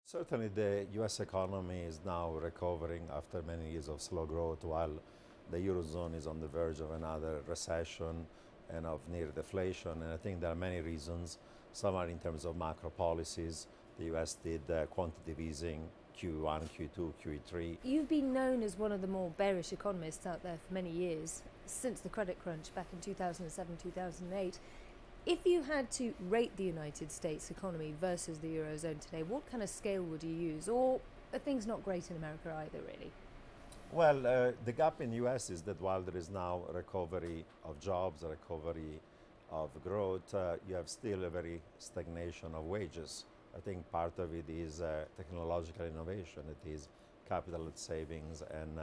Certainly, the US economy is now recovering after many years of slow growth, while the Eurozone is on the verge of another recession and of near deflation. And I think there are many reasons. Some are in terms of macro policies. The US did quantitative easing Q1, Q2, Q3. You've been known as one of the more bearish economists out there for many years, since the credit crunch back in 2007, 2008. If you had to rate the United States economy versus the Eurozone today, what kind of scale would you use? Or are things not great in America either, really? Well, the gap in the US is that while there is now a recovery of jobs, a recovery of growth, you have still a very stagnation of wages. I think part of it is technological innovation, it is capital savings, and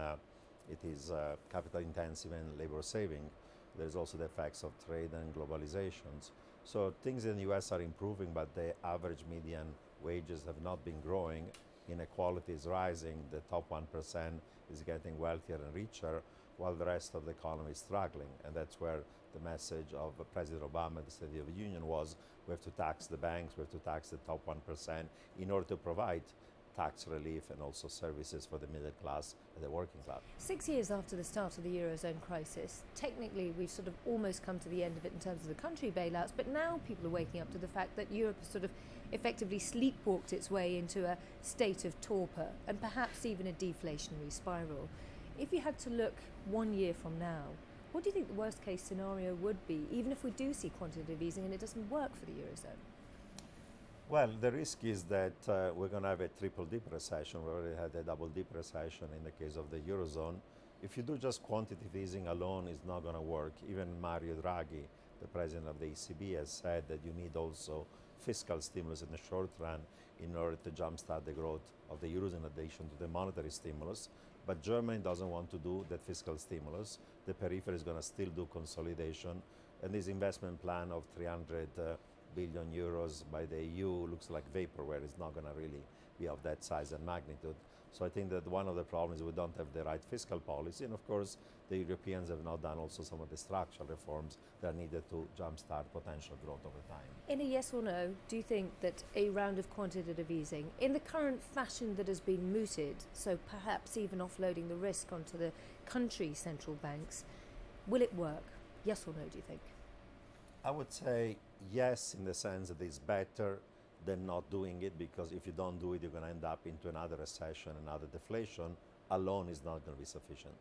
it is capital intensive and labor saving. There's also the effects of trade and globalizations. So things in the US are improving, but the average median wages have not been growing. Inequality is rising. The top 1% is getting wealthier and richer, while the rest of the economy is struggling. And that's where the message of President Obama at the State of the Union was, we have to tax the banks, we have to tax the top 1% in order to provide tax relief and also services for the middle class and the working class. 6 years after the start of the Eurozone crisis, technically we've sort of almost come to the end of it in terms of the country bailouts, but now people are waking up to the fact that Europe has sort of effectively sleepwalked its way into a state of torpor and perhaps even a deflationary spiral. If you had to look 1 year from now, what do you think the worst case scenario would be, even if we do see quantitative easing and it doesn't work for the Eurozone? Well, the risk is that we're going to have a triple dip recession. We already had a double dip recession in the case of the Eurozone. If you do just quantitative easing alone, it's not going to work. Even Mario Draghi, the president of the ECB, has said that you need also fiscal stimulus in the short run in order to jumpstart the growth of the Eurozone in addition to the monetary stimulus. But Germany doesn't want to do that fiscal stimulus. The periphery is going to still do consolidation. And this investment plan of 300 billion euros by the EU looks like vaporware. It's not going to really be of that size and magnitude. So I think that one of the problems is we don't have the right fiscal policy, and of course the Europeans have not done also some of the structural reforms that are needed to jumpstart potential growth over time. In a yes or no, do you think that a round of quantitative easing, in the current fashion that has been mooted, so perhaps even offloading the risk onto the country central banks, will it work? Yes or no, do you think? I would say yes, in the sense that it's better than not doing it, because if you don't do it, you're going to end up into another recession, another deflation. Alone is not going to be sufficient.